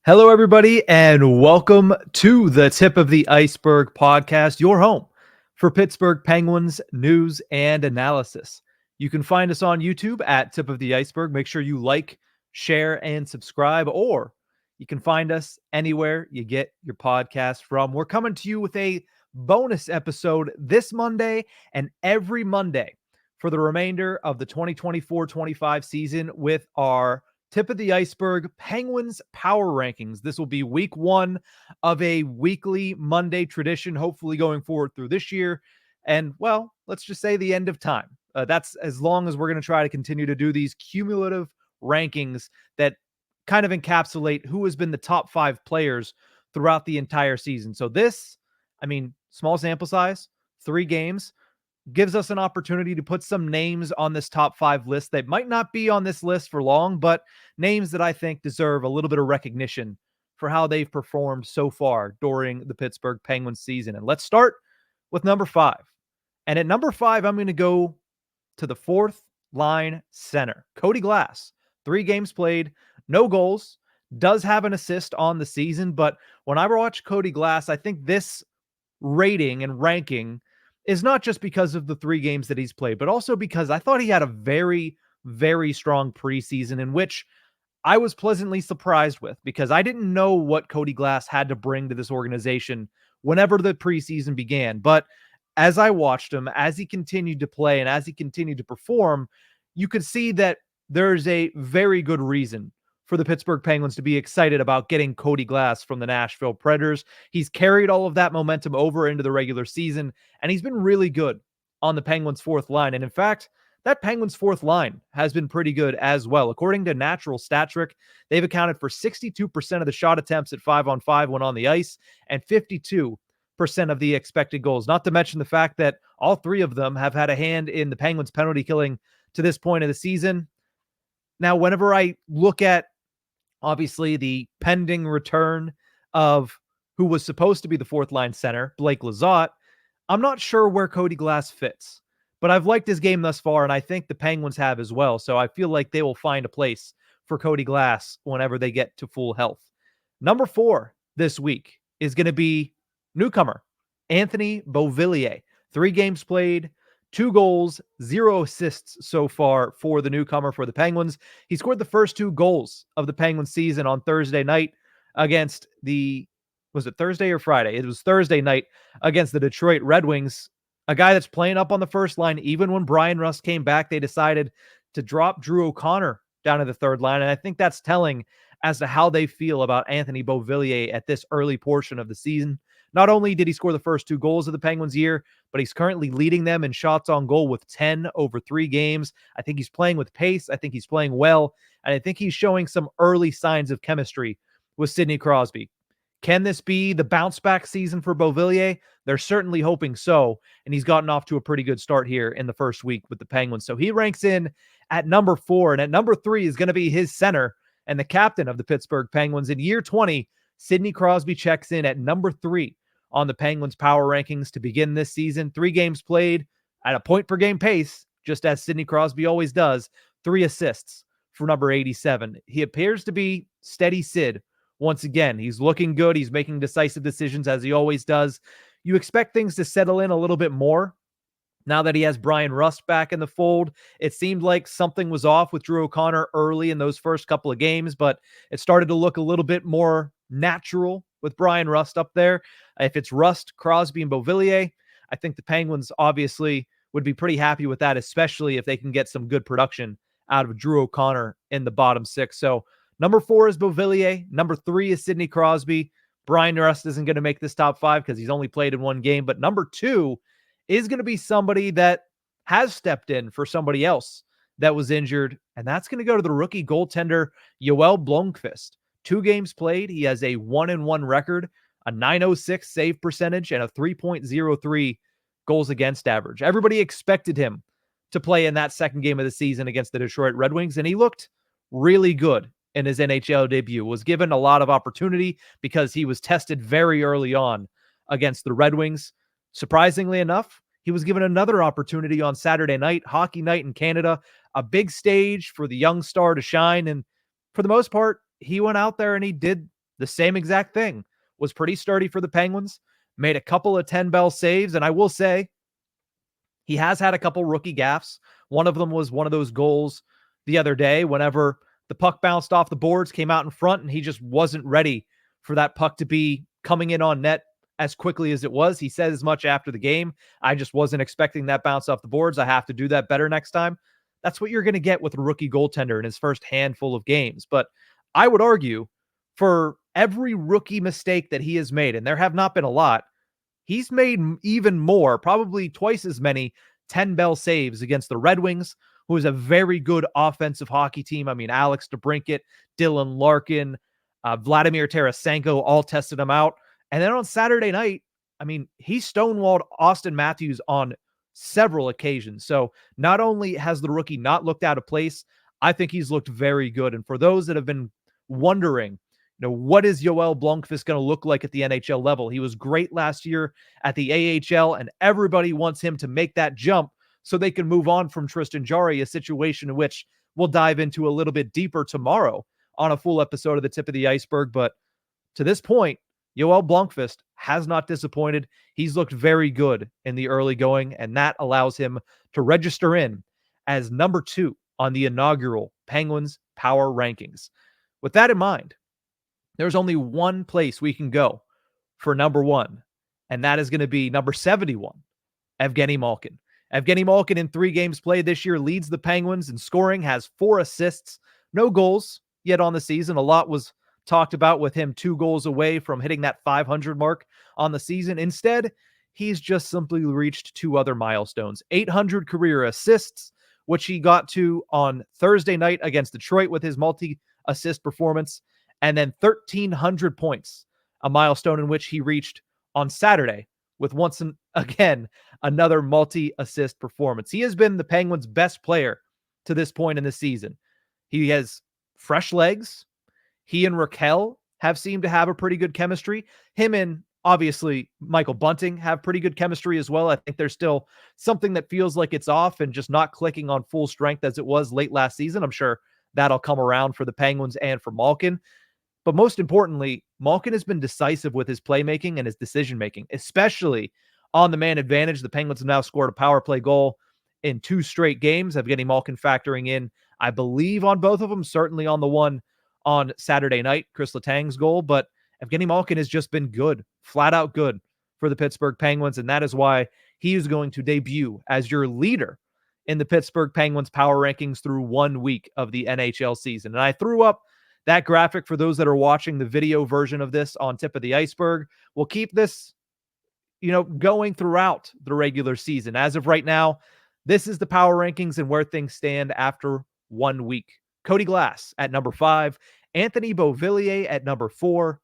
Hello, everybody, and welcome to the Tip of the Ice-Burgh podcast, your home for Pittsburgh Penguins news and analysis. You can find us on YouTube at Tip of the Ice-Burgh. Make sure you like, share, and subscribe, or you can find us anywhere you get your podcast from. We're coming to you with a bonus episode this Monday and every Monday for the remainder of the 2024-25 season with our Tip of the Ice-Burgh Penguins Power Rankings. This will be week one of a weekly Monday tradition, hopefully going forward through this year. And, well, let's just say the end of time. That's as long as we're going to try to continue to do these cumulative rankings that kind of encapsulate who has been the top five players throughout the entire season. So this, small sample size, 3 games, gives us an opportunity to put some names on this top 5 list that might not be on this list for long, but names that I think deserve a little bit of recognition for how they've performed so far during the Pittsburgh Penguins season. And let's start with number 5. And at number 5, I'm going to go to the fourth line center, Cody Glass. 3 games played, no goals, does have an assist on the season. But when I watch Cody Glass, I think this rating and ranking is not just because of the 3 games that he's played, but also because I thought he had a very, very strong preseason in which I was pleasantly surprised with, because I didn't know what Cody Glass had to bring to this organization whenever the preseason began. But as I watched him, as he continued to play and as he continued to perform, you could see that there's a very good reason for the Pittsburgh Penguins to be excited about getting Cody Glass from the Nashville Predators. He's carried all of that momentum over into the regular season, and he's been really good on the Penguins' fourth line. And in fact, that Penguins' fourth line has been pretty good as well. According to Natural Stat Trick, they've accounted for 62% of the shot attempts at 5-on-5 when on the ice, and 52% of the expected goals. Not to mention the fact that all 3 of them have had a hand in the Penguins' penalty killing to this point of the season. Now, whenever I look at obviously the pending return of who was supposed to be the fourth line center, Blake Lizotte, I'm not sure where Cody Glass fits, but I've liked his game thus far, and I think the Penguins have as well. So I feel like they will find a place for Cody Glass whenever they get to full health. Number 4 this week is going to be newcomer Anthony Beauvillier. 3 games played, 2 goals, 0 assists so far for the newcomer for the Penguins. He scored the first 2 goals of the Penguins season on Thursday night against was it Thursday or Friday? It was Thursday night against the Detroit Red Wings. A guy that's playing up on the first line. Even when Brian Rust came back, they decided to drop Drew O'Connor down to the third line. And I think that's telling as to how they feel about Anthony Beauvillier at this early portion of the season. Not only did he score the first 2 goals of the Penguins year, but he's currently leading them in shots on goal with 10 over 3 games. I think he's playing with pace. I think he's playing well. And I think he's showing some early signs of chemistry with Sidney Crosby. Can this be the bounce back season for Beauvillier? They're certainly hoping so. And he's gotten off to a pretty good start here in the first week with the Penguins. So he ranks in at number 4. And at number 3 is going to be his center and the captain of the Pittsburgh Penguins. In year 20, Sidney Crosby checks in at number 3 on the Penguins Power Rankings to begin this season. 3 games played at a point-per-game pace, just as Sidney Crosby always does. 3 assists for number 87. He appears to be steady Sid once again. He's looking good. He's making decisive decisions as he always does. You expect things to settle in a little bit more now that he has Brian Rust back in the fold. It seemed like something was off with Drew O'Connor early in those first couple of games, but it started to look a little bit more natural with Brian Rust up there. If it's Rust, Crosby, and Beauvillier, I think the Penguins obviously would be pretty happy with that, especially if they can get some good production out of Drew O'Connor in the bottom 6. So number 4 is Beauvillier. Number 3 is Sidney Crosby. Brian Rust isn't going to make this top 5 because he's only played in 1 game. But number 2 is going to be somebody that has stepped in for somebody else that was injured. And that's going to go to the rookie goaltender, Blomqvist. 2 games played. He has a 1-1 record, a .906 save percentage, and a 3.03 goals against average. Everybody expected him to play in that second game of the season against the Detroit Red Wings, and he looked really good in his NHL debut. Was given a lot of opportunity because he was tested very early on against the Red Wings. Surprisingly enough, he was given another opportunity on Saturday night, Hockey Night in Canada, a big stage for the young star to shine. And for the most part, he went out there and he did the same exact thing. Was pretty sturdy for the Penguins, made a couple of 10 bell saves, and I will say he has had a couple rookie gaffes. One of them was one of those goals the other day whenever the puck bounced off the boards, came out in front, and he just wasn't ready for that puck to be coming in on net as quickly as it was. He said as much after the game. I just wasn't expecting that bounce off the boards. I have to do that better next time. That's what you're going to get with a rookie goaltender in his first handful of games. But I would argue for every rookie mistake that he has made, and there have not been a lot, he's made even more, probably twice as many 10 bell saves against the Red Wings, who is a very good offensive hockey team. I mean, Alex DeBrincat, Dylan Larkin, Vladimir Tarasenko all tested him out. And then on Saturday night, I mean, he stonewalled Austin Matthews on several occasions. So not only has the rookie not looked out of place, I think he's looked very good. And for those that have been wondering, what is Yoel Blomqvist going to look like at the NHL level? He was great last year at the AHL, and everybody wants him to make that jump so they can move on from Tristan Jarry, a situation in which we'll dive into a little bit deeper tomorrow on a full episode of the Tip of the Iceberg. But to this point, Yoel Blomqvist has not disappointed. He's looked very good in the early going, and that allows him to register in as number 2 on the inaugural Penguins Power Rankings. With that in mind, there's only one place we can go for number 1, and that is going to be number 71, Evgeni Malkin. Evgeni Malkin, in 3 games played this year, leads the Penguins in scoring, has 4 assists, no goals yet on the season. A lot was talked about with him 2 goals away from hitting that 500 mark on the season. Instead, he's just simply reached 2 other milestones: 800 career assists, which he got to on Thursday night against Detroit with his multi-assist performance, and then 1,300 points, a milestone in which he reached on Saturday with once again another multi-assist performance. He has been the Penguins' best player to this point in the season. He has fresh legs. He and Raquel have seemed to have a pretty good chemistry. Him and obviously Michael Bunting have pretty good chemistry as well. I think there's still something that feels like it's off and just not clicking on full strength as it was late last season. I'm sure that'll come around for the Penguins and for Malkin. But most importantly, Malkin has been decisive with his playmaking and his decision-making, especially on the man advantage. The Penguins have now scored a power play goal in 2 straight games. Evgeni Malkin factoring in, I believe, on both of them, certainly on the one on Saturday night, Kris Letang's goal. But Evgeni Malkin has just been good, flat out good for the Pittsburgh Penguins, and that is why he is going to debut as your leader in the Pittsburgh Penguins Power Rankings through 1 week of the NHL season. And I threw up that graphic for those that are watching the video version of this on Tip of the Iceberg. We'll keep this, going throughout the regular season. As of right now, this is the power rankings and where things stand after 1 week. Cody Glass at number 5, Anthony Beauvillier at number 4,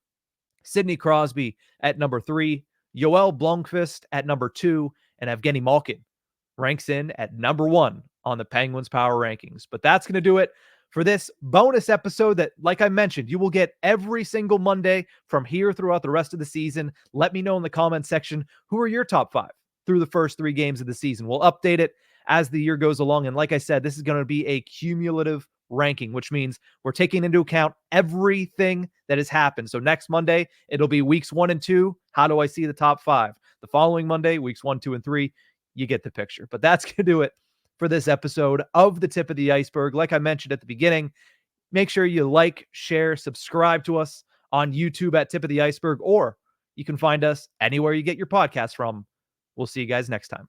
Sidney Crosby at number 3, Yoel Blomqvist at number 2, and Evgeni Malkin ranks in at number 1 on the Penguins Power Rankings. But that's going to do it for this bonus episode that, like I mentioned, you will get every single Monday from here throughout the rest of the season. Let me know in the comment section, who are your top 5 through the first 3 games of the season. We'll update it as the year goes along. And like I said, this is going to be a cumulative ranking, which means we're taking into account everything that has happened. So next Monday, it'll be weeks 1 and 2. How do I see the top 5? The following Monday, weeks 1, 2, and 3. You get the picture. But that's going to do it for this episode of the Tip of the Iceberg. Like I mentioned at the beginning, make sure you like, share, subscribe to us on YouTube at Tip of the Iceberg, or you can find us anywhere you get your podcast from. We'll see you guys next time.